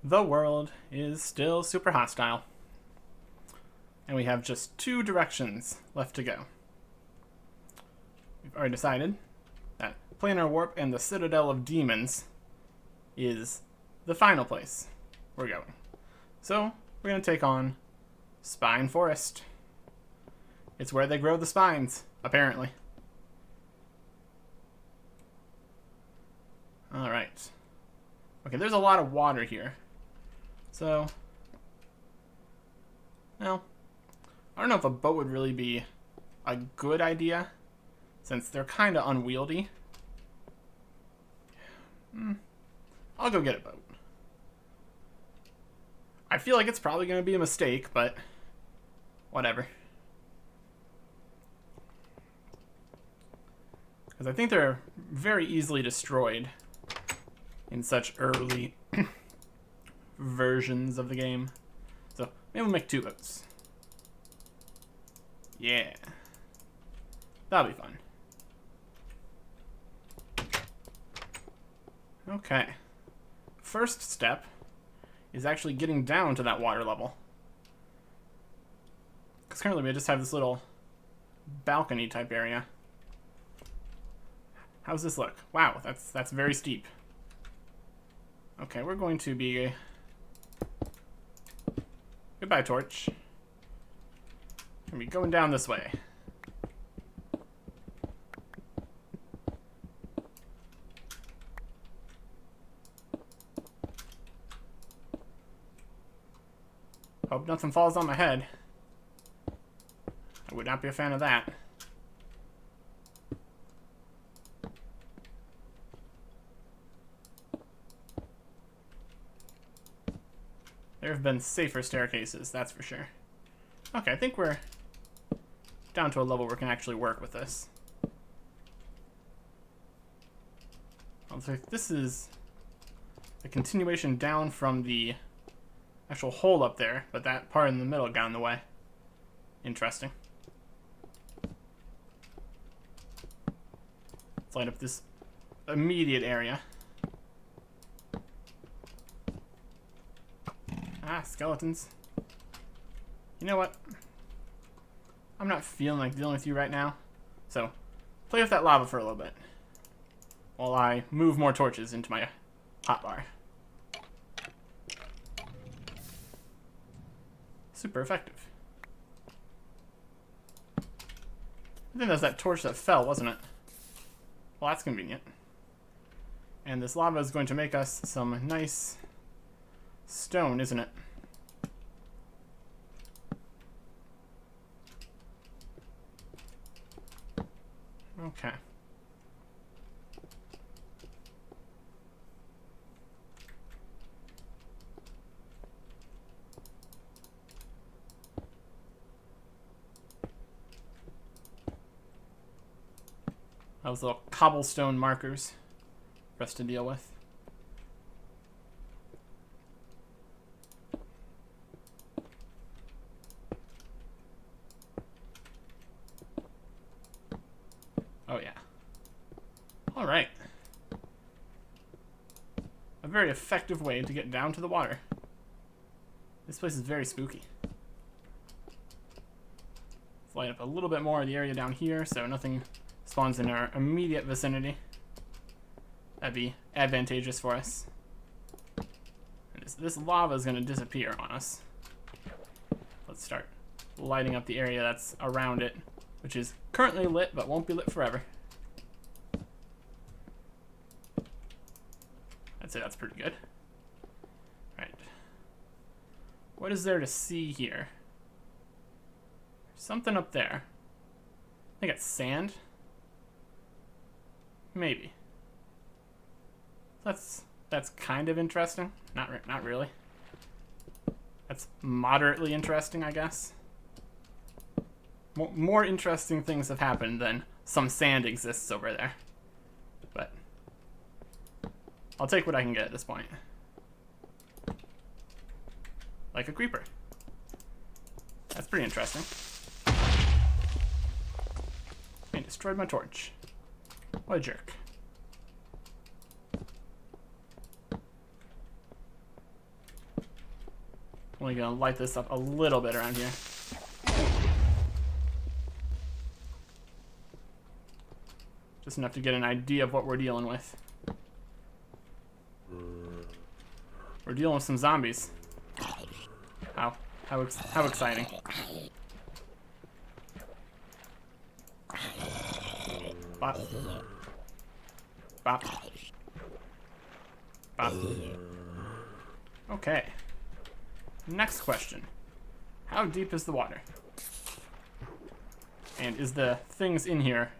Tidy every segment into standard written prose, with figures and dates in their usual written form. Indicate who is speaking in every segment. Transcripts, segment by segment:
Speaker 1: the world is still super hostile. And we have just 2 directions left to go. We've already decided that Planar Warp and the Citadel of Demons is the final place we're going. So, we're going to take on Spine Forest. It's where they grow the spines, apparently. Alright. Okay, there's a lot of water here. So, well, I don't know if a boat would really be a good idea, since they're kind of unwieldy. I'll go get a boat. I feel like it's probably going to be a mistake, but whatever. Because I think they're very easily destroyed in such early versions of the game. So maybe we'll make 2 boats. Yeah. That'll be fun. Okay. First step is actually getting down to that water level. Because currently we just have this little balcony type area. How's this look? Wow, that's very steep. Okay, we're going to be... Goodbye, torch. We're going to be going down this way. Hope nothing falls on my head. I would not be a fan of that. There have been safer staircases, that's for sure. Okay, I think we're down to a level where we can actually work with this. So this is a continuation down from the actual hole up there, but that part in the middle got in the way. Interesting. Let's light up this immediate area. Ah, skeletons. You know what? I'm not feeling like dealing with you right now. So, play with that lava for a little bit. While I move more torches into my hotbar. Super effective. I think that was that torch that fell, wasn't it? Well, that's convenient. And this lava is going to make us some nice stone, isn't it? Okay. Those little cobblestone markers for us to deal with. Oh yeah. Alright. A very effective way to get down to the water. This place is very spooky. Let's light up a little bit more of the area down here so nothing spawns in our immediate vicinity. That'd be advantageous for us. And this lava is going to disappear on us. Let's start lighting up the area that's around it, which is currently lit but won't be lit forever. I'd say that's pretty good. Right. What is there to see here? Something up there. I think it's sand. Maybe. That's kind of interesting. Not really. That's moderately interesting, I guess. More interesting things have happened than some sand exists over there. But I'll take what I can get at this point. Like a creeper. That's pretty interesting. And destroyed my torch. What a jerk. Only gonna light this up a little bit around here. Just enough to get an idea of what we're dealing with. We're dealing with some zombies. How exciting. Bop. Bop. Bop. Okay. Next question. How deep is the water? And is the things in here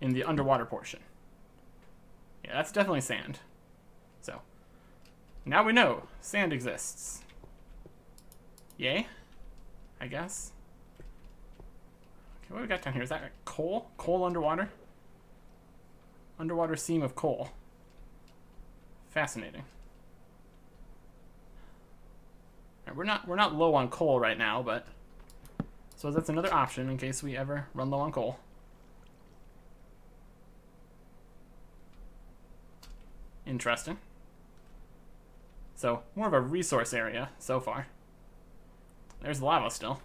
Speaker 1: in the underwater portion? Yeah, that's definitely sand. So, now we know sand exists. Yay? I guess. Okay, what do we got down here? Is that coal? Coal underwater? Underwater seam of coal. Fascinating. Right, we're not low on coal right now, but so that's another option in case we ever run low on coal. Interesting. So, more of a resource area so far. There's lava still.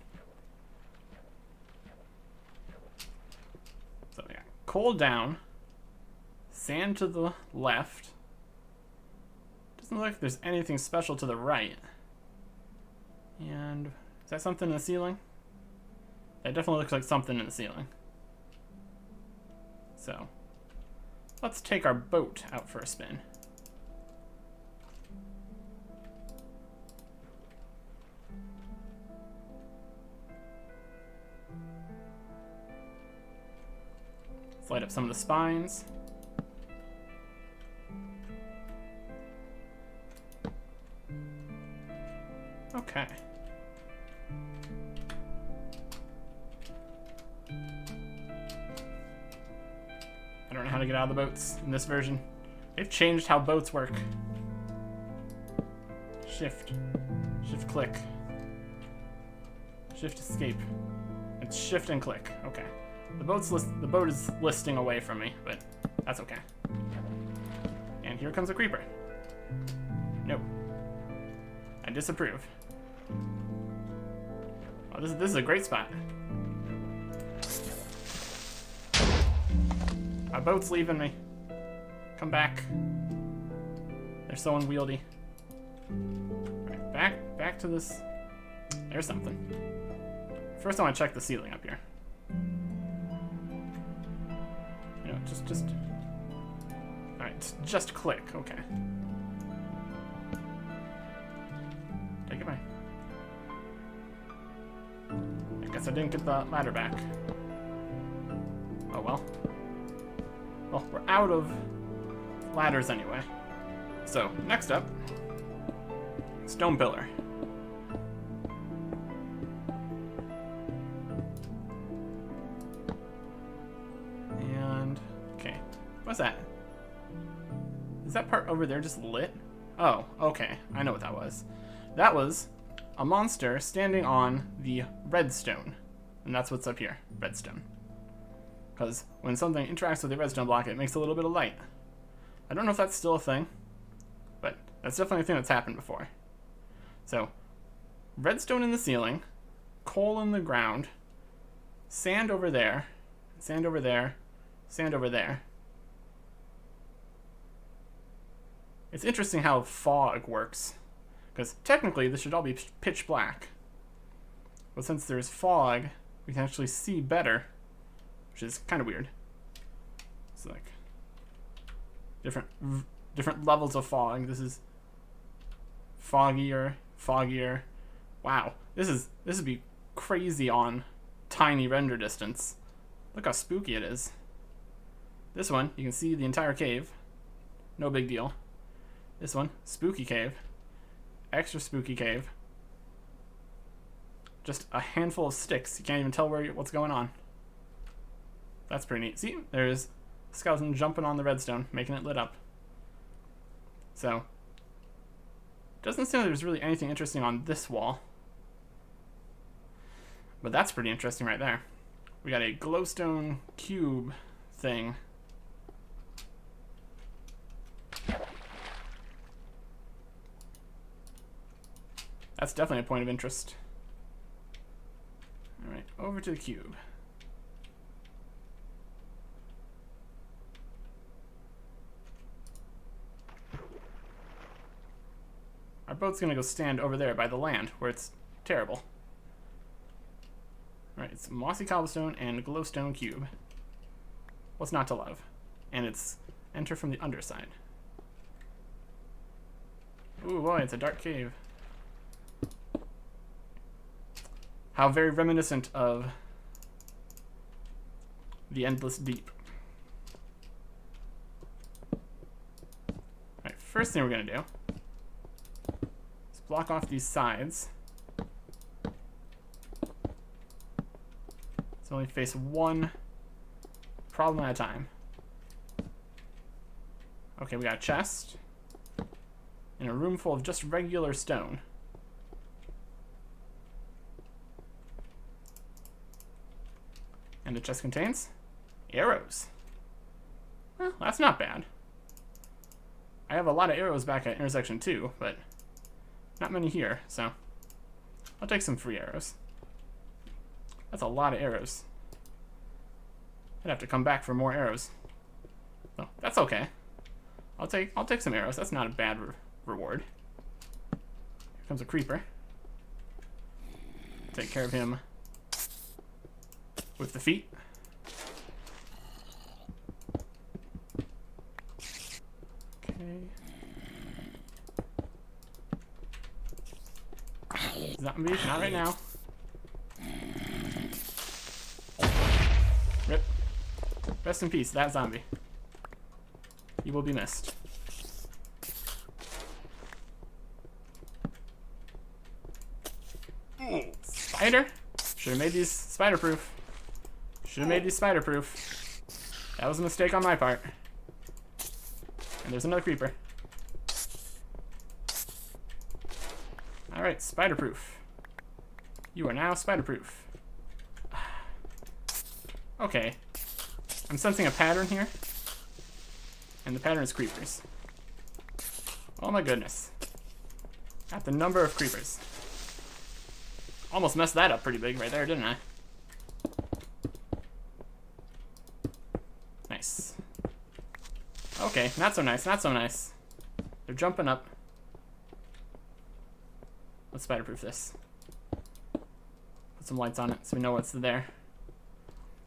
Speaker 1: So yeah, coal down, sand to the left. Doesn't look like there's anything special to the right. And is that something in the ceiling? That definitely looks like something in the ceiling. So, let's take our boat out for a spin. Let's light up some of the spines. Okay. I don't know how to get out of the boats in this version. They've changed how boats work. Shift. Shift click. Shift escape. It's shift and click. Okay. The boat is listing away from me, but that's okay. And here comes a creeper. Nope. I disapprove. Oh, this is a great spot. My boat's leaving me. Come back. They're so unwieldy. Alright, back to this. There's something. First I want to check the ceiling up here. You know, just alright, just click, okay. Take it back. I guess I didn't get the ladder back. Oh well. Well, we're out of ladders anyway. So, next up, stone pillar. And, okay, what's that? Is that part over there just lit? Oh, okay, I know what that was. That was a monster standing on the redstone. And that's what's up here, redstone. Because when something interacts with the redstone block, it makes a little bit of light. I don't know if that's still a thing, but that's definitely a thing that's happened before. So, redstone in the ceiling, coal in the ground, sand over there, sand over there, sand over there. It's interesting how fog works, because technically this should all be pitch black. But since there's fog, we can actually see better, which is kind of weird. It's like different levels of fog. This is foggier. Wow, this would be crazy on tiny render distance. Look how spooky it is. This one, you can see the entire cave. No big deal. This one, spooky cave. Extra spooky cave. Just a handful of sticks. You can't even tell what's going on. That's pretty neat. See, there's a skeleton jumping on the redstone, making it lit up. So, doesn't seem like there's really anything interesting on this wall. But that's pretty interesting right there. We got a glowstone cube thing. That's definitely a point of interest. Alright, over to the cube. Our boat's gonna go stand over there by the land, where it's terrible. Alright, it's mossy cobblestone and glowstone cube. What's not to love? And it's enter from the underside. Ooh boy, it's a dark cave. How very reminiscent of the endless deep. Alright, first thing we're gonna do is block off these sides. So only face one problem at a time. Okay, we got a chest in a room full of just regular stone. And the chest contains arrows. Well, that's not bad. I have a lot of arrows back at intersection 2, but not many here, so I'll take some free arrows. That's a lot of arrows. I'd have to come back for more arrows. So that's okay. I'll take some arrows. That's not a bad reward. Here comes a creeper. Take care of him with the feet. Okay. Zombie, not right now. Rip. Rest in peace, that zombie. You will be missed. Spider? Should have made these spider-proof. Should have made these spider-proof. That was a mistake on my part. And there's another creeper. Alright, spider-proof. You are now spider-proof. Okay. I'm sensing a pattern here. And the pattern is creepers. Oh my goodness. At the number of creepers. Almost messed that up pretty big right there, didn't I? Nice. Okay, not so nice, not so nice. They're jumping up. Let's spider-proof this. Put some lights on it so we know what's there.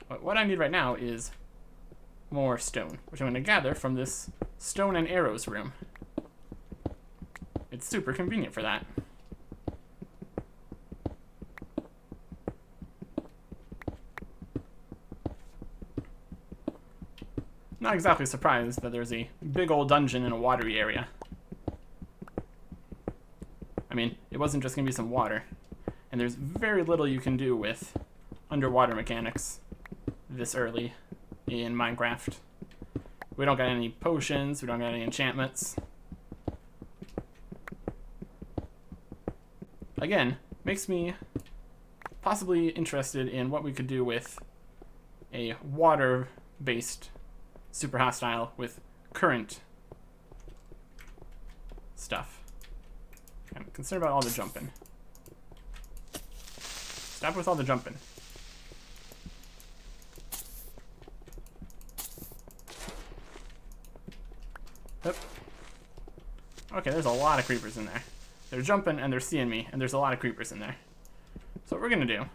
Speaker 1: But what I need right now is more stone, which I'm going to gather from this stone and arrows room. It's super convenient for that. Not exactly surprised that there's a big old dungeon in a watery area. I mean, it wasn't just going to be some water. And there's very little you can do with underwater mechanics this early in Minecraft. We don't got any potions, we don't got any enchantments. Again, makes me possibly interested in what we could do with a water-based super hostile with current stuff. I'm concerned about all the jumping. Stop with all the jumping. Yep. Okay, there's a lot of creepers in there. They're jumping and they're seeing me, and there's a lot of creepers in there. So what we're gonna do...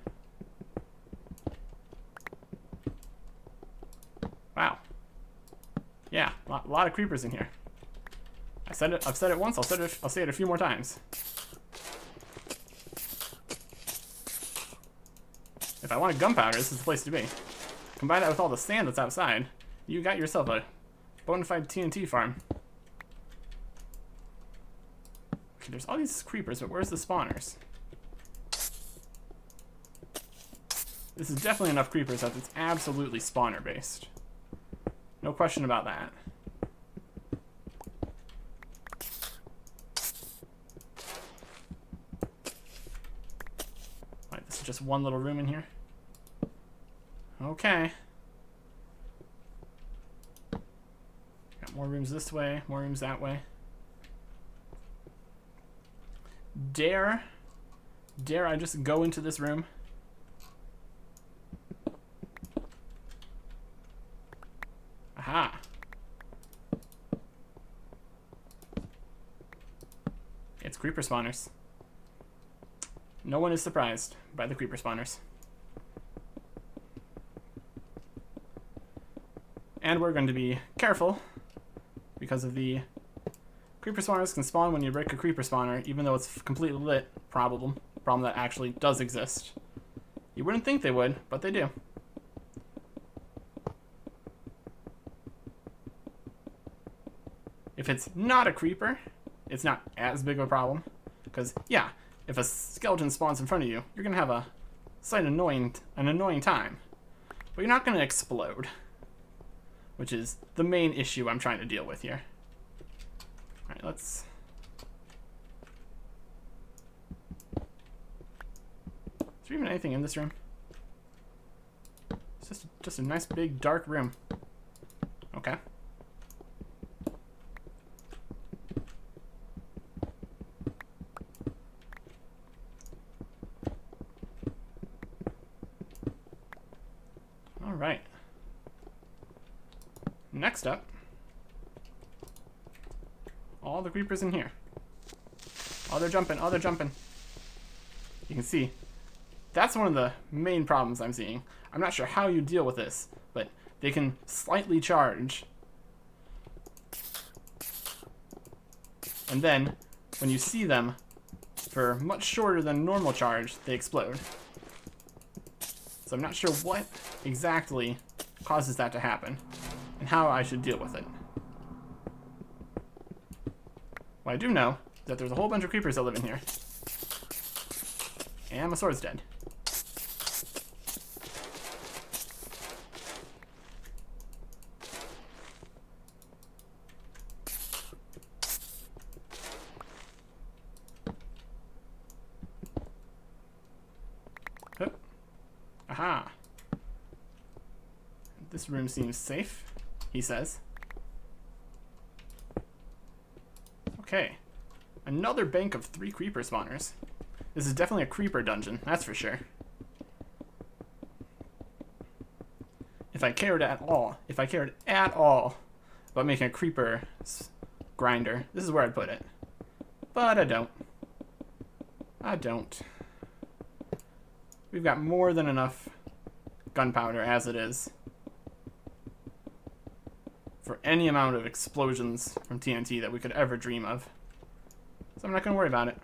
Speaker 1: Wow. Yeah, a lot of creepers in here. I've said it once, I'll say it a few more times. If I wanted gunpowder, this is the place to be. Combine that with all the sand that's outside, you got yourself a bona fide TNT farm. Okay, there's all these creepers, but where's the spawners? This is definitely enough creepers that it's absolutely spawner based. No question about that. Alright, this is just one little room in here. Okay. Got more rooms this way, more rooms that way. Dare Dare I just go into this room? Aha. It's creeper spawners. No one is surprised by the creeper spawners. And we're going to be careful because of the creeper spawners can spawn when you break a creeper spawner, even though it's completely lit. Problem that actually does exist. You wouldn't think they would, but they do. If it's not a creeper, it's not as big of a problem. Because, yeah, if a skeleton spawns in front of you, you're going to have a slight annoying time. But you're not going to explode. Which is the main issue I'm trying to deal with here. Alright, let's... Is there even anything in this room? It's just a nice big dark room. Okay. Alright. Next up, all the creepers in here. Oh, they're jumping. Oh, they're jumping. You can see, that's one of the main problems I'm seeing. I'm not sure how you deal with this, but they can slightly charge. And then, when you see them, for much shorter than normal charge, they explode. So I'm not sure what exactly causes that to happen, and how I should deal with it. What I do know is that there's a whole bunch of creepers that live in here. And my sword's dead. Oh. Aha. This room seems safe, he says. Okay. Another bank of 3 creeper spawners. This is definitely a creeper dungeon, that's for sure. If I cared at all about making a creeper grinder, this is where I'd put it. But I don't. We've got more than enough gunpowder as it is for any amount of explosions from TNT that we could ever dream of. So I'm not going to worry about it.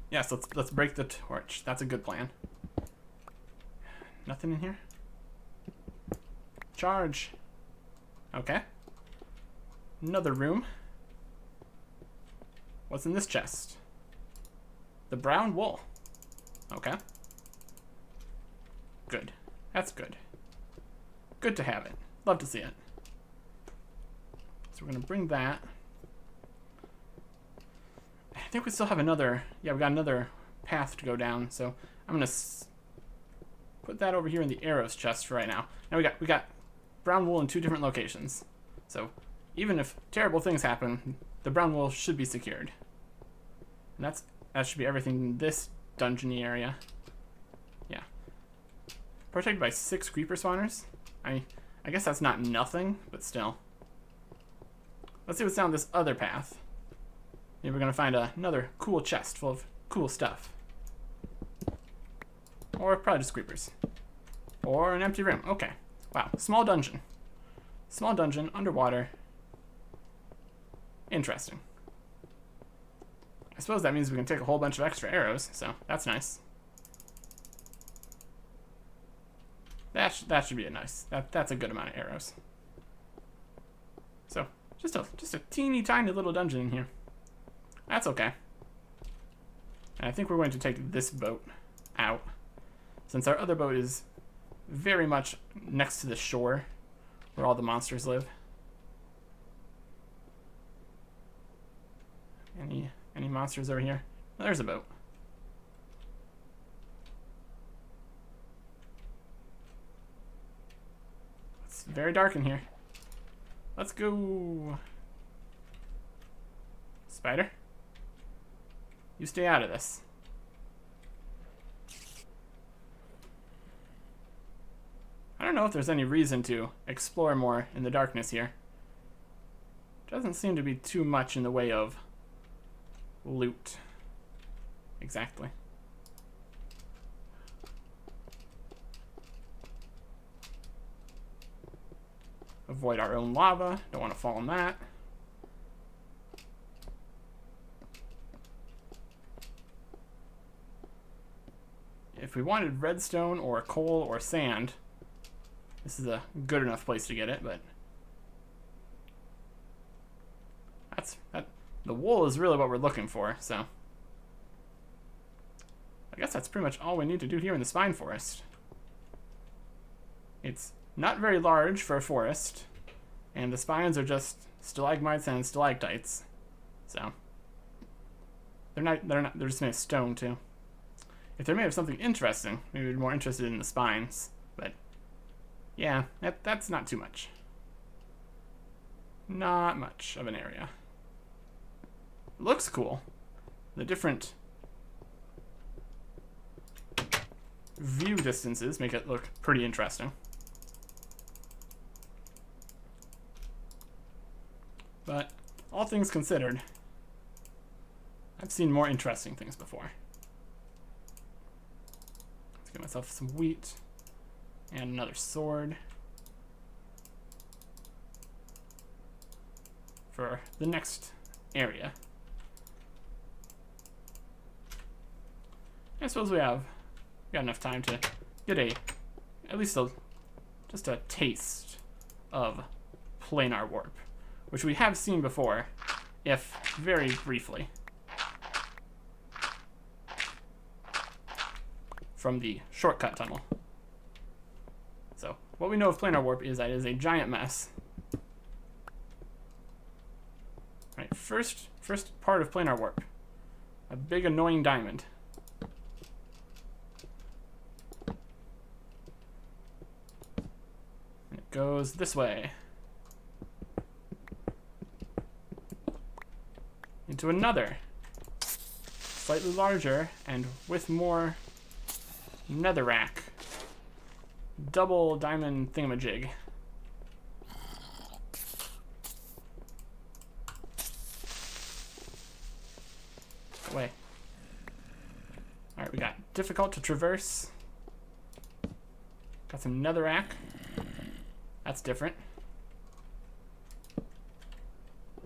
Speaker 1: Yes, let's break the torch. That's a good plan. Nothing in here? Charge. Okay. Another room. What's in this chest? The brown wool. Okay. Good. That's good. Good to have it. Love to see it. So we're going to bring that. I think we still have another... Yeah, we got another path to go down. So I'm going to put that over here in the arrows chest for right now. Now we got brown wool in 2 different locations. So even if terrible things happen, the brown wool should be secured. And that should be everything in this dungeony area. Yeah. Protected by 6 creeper spawners. I guess that's not nothing, but still. Let's see what's down this other path. Maybe we're gonna find another cool chest full of cool stuff. Or probably just creepers. Or an empty room. Okay. Wow. Small dungeon. Small dungeon, underwater. Interesting. I suppose that means we can take a whole bunch of extra arrows, so that's nice. That should be a nice. That's a good amount of arrows. So just a teeny tiny little dungeon in here. That's okay. And I think we're going to take this boat out, since our other boat is very much next to the shore where all the monsters live. Any monsters over here? Oh, there's a boat. very dark in here. Let's go. Spider? You stay out of this. I don't know if there's any reason to explore more in the darkness here. Doesn't seem to be too much in the way of loot. Exactly. Avoid our own lava. Don't want to fall in that. If we wanted redstone or coal or sand, this is a good enough place to get it, but the wool is really what we're looking for, so I guess that's pretty much all we need to do here in the spine forest. It's not very large for a forest, and the spines are just stalagmites and stalactites, so they're just made of stone too. If they're made of something interesting, maybe we'd be more interested in the spines, but yeah, that's not too much. Not much of an area. Looks cool. The different view distances make it look pretty interesting. But all things considered, I've seen more interesting things before. Let's get myself some wheat and another sword for the next area. I suppose we got enough time to get at least just a taste of planar warp, which we have seen before, if very briefly, from the shortcut tunnel. So what we know of planar warp is that it is a giant mess. All right, first part of planar warp, a big annoying diamond. Goes this way into another slightly larger and with more netherrack double diamond thingamajig. Away. Alright, we got difficult to traverse. Got some netherrack. That's different.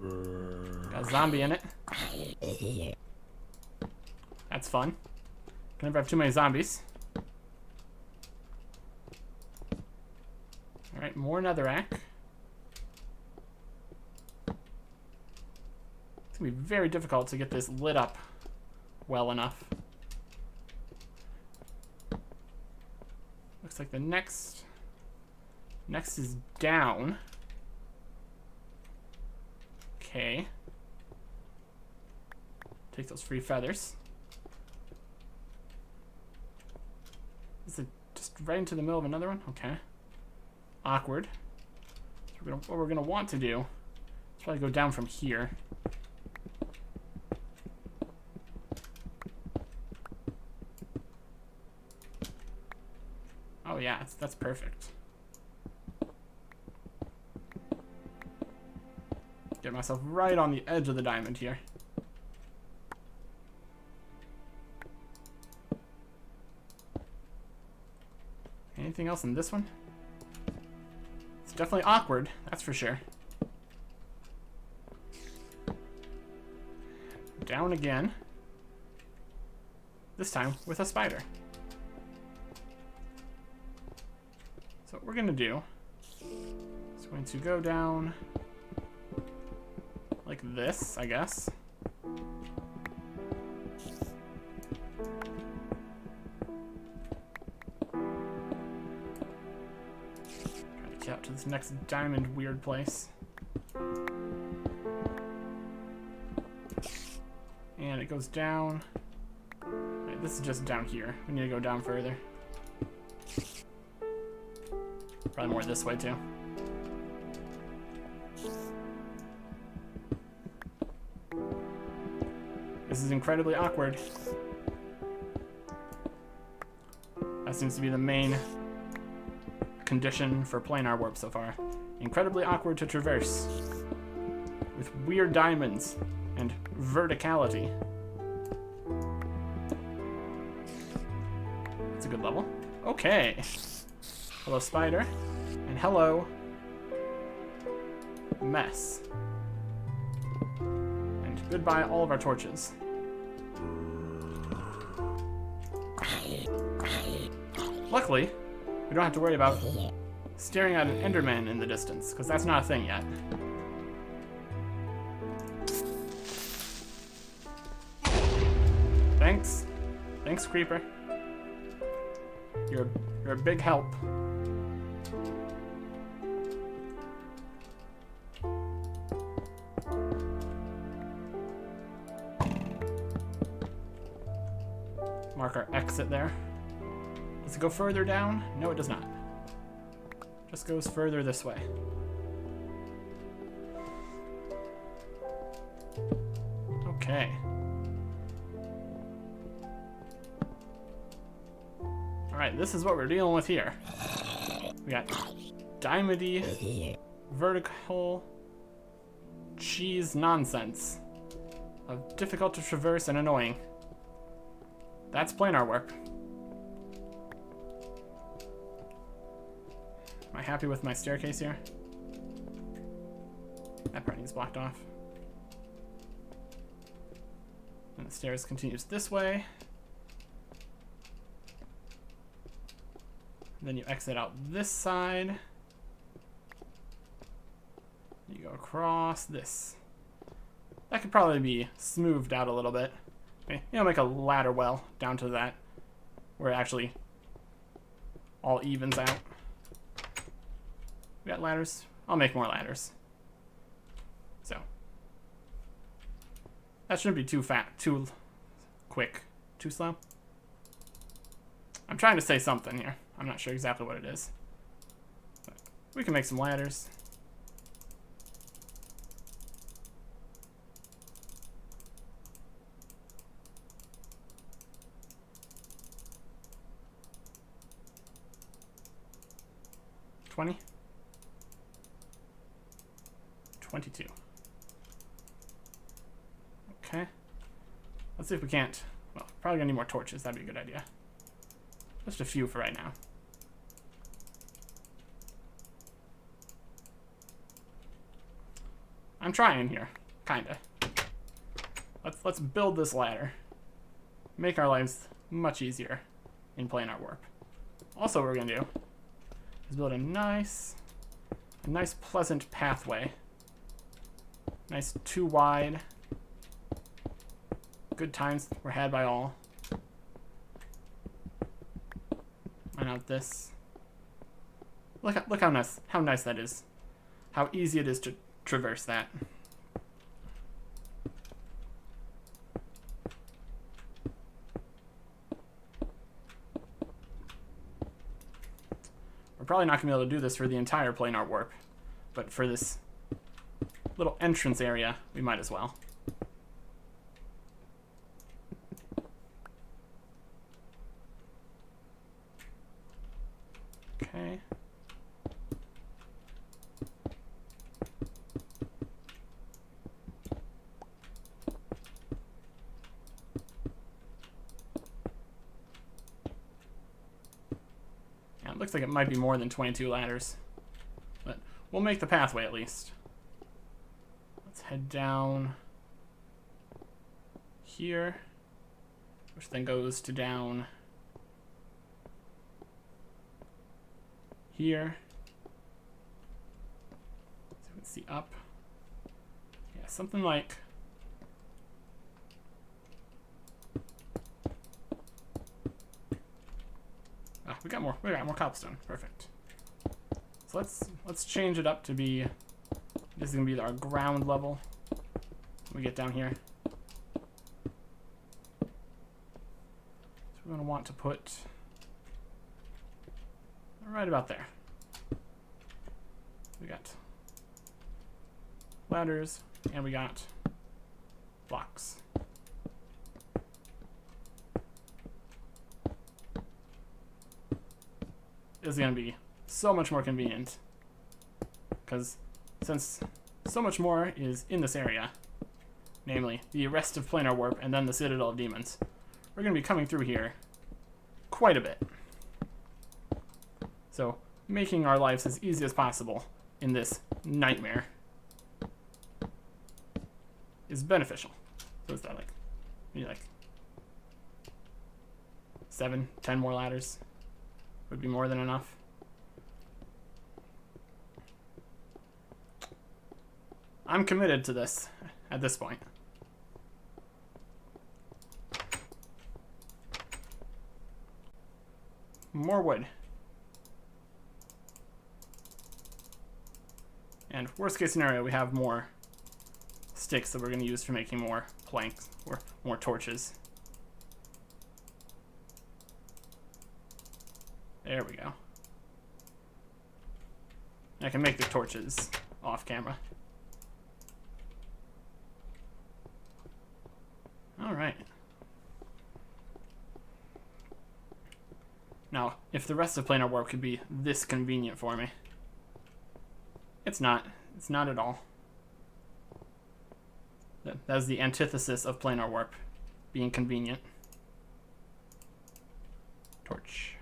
Speaker 1: Got a zombie in it. That's fun. Can never have too many zombies. Alright, more netherrack. It's gonna be very difficult to get this lit up well enough. Looks like the next is down. Okay. Take those free feathers. Is it just right into the middle of another one? Okay. Awkward. So what we're gonna want to do is probably go down from here. Oh yeah, that's perfect. Get myself right on the edge of the diamond here. Anything else in this one? It's definitely awkward, that's for sure. Down again. This time with a spider. So what we're gonna do is going to go down like this, I guess. Trying to get out to this next diamond weird place. And it goes down. Right, this is just down here. We need to go down further. Probably more this way too. This is incredibly awkward. That seems to be the main condition for planar warp so far. Incredibly awkward to traverse. With weird diamonds and verticality. It's a good level. Okay. Hello, spider. And hello, mess. And goodbye, all of our torches. Luckily, we don't have to worry about staring at an Enderman in the distance, because that's not a thing yet. Thanks. Thanks, Creeper. You're a big help. Mark our exit there. Does it go further down? No, it does not. Just goes further this way. Okay. Alright, this is what we're dealing with here. We got diamondy, vertical, cheese nonsense. Of difficult to traverse and annoying. That's planar warp. Am I happy with my staircase here? That part needs blocked off. And the stairs continues this way. Then you exit out this side. You go across this. That could probably be smoothed out a little bit. You know, make a ladder well down to that, where it actually all evens out. We got ladders. I'll make more ladders. So that shouldn't be too too quick, too slow. I'm trying to say something here. I'm not sure exactly what it is. But we can make some ladders. $20. 22. Okay. Let's see if we can't. Well, probably gonna need more torches. That'd be a good idea. Just a few for right now. I'm trying here, kinda. Let's build this ladder. Make our lives much easier in planar warp. Also, what we're gonna do is build a nice pleasant pathway. Nice 2 wide. Good times were had by all. Mine out this. Look how nice that is. How easy it is to traverse that. We're probably not gonna be able to do this for the entire planar warp, but for this little entrance area, we might as well. Okay. Yeah, it looks like it might be more than 22 ladders, but we'll make the pathway at least. Let's head down here, which then goes to down here. So we can see up. Yeah, something like we got more cobblestone. Perfect. So let's change it up to be, this is gonna be our ground level when we get down here. So we're gonna want to put right about there. We got ladders and we got blocks. is going to be so much more convenient. Because since so much more is in this area, namely the Arrest of Planar Warp and then the Citadel of Demons, we're going to be coming through here quite a bit. So making our lives as easy as possible in this nightmare is beneficial. So is that like, maybe like 7, 10 more ladders would be more than enough. I'm committed to this at this point. More wood. And worst case scenario, we have more sticks that we're going to use for making more planks or more torches. There we go. I can make the torches off camera. All right. Now, if the rest of Planar Warp could be this convenient for me, it's not. It's not at all. That is the antithesis of Planar Warp, being convenient. Torch.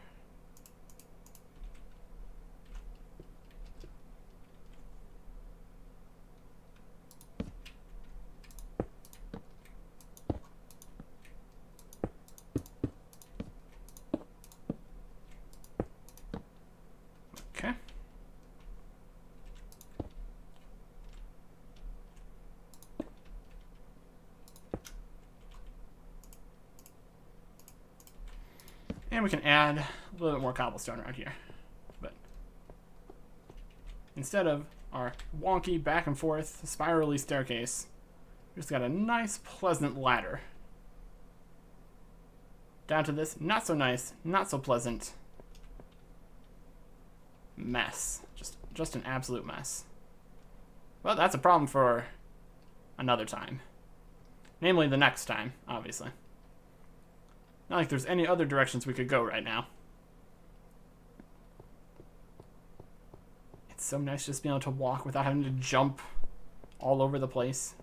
Speaker 1: Okay. And we can add a little bit more cobblestone around here. But instead of our wonky back and forth spirally staircase, we just got a nice pleasant ladder. Down to this not so nice, not so pleasant mess. Just an absolute mess. Well, that's a problem for another time. Namely the next time, obviously. Not like there's any other directions we could go right now. It's so nice just being able to walk without having to jump all over the place.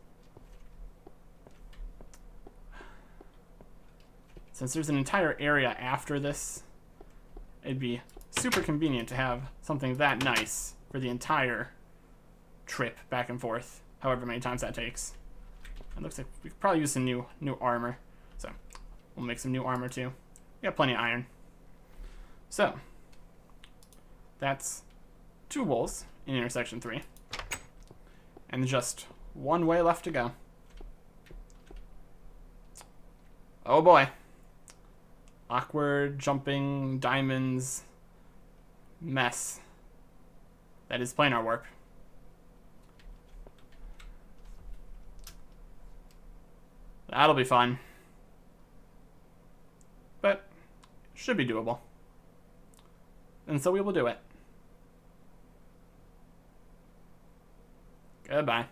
Speaker 1: Since there's an entire area after this, it'd be super convenient to have something that nice for the entire trip back and forth, however many times that takes. It looks like we could probably use some new armor. So we'll make some new armor too. We got plenty of iron. So that's 2 wolves in intersection 3. And just 1 way left to go. Oh boy. Awkward jumping diamonds mess. That is Planar Warp. That'll be fun. But should be doable. And so we will do it. Goodbye.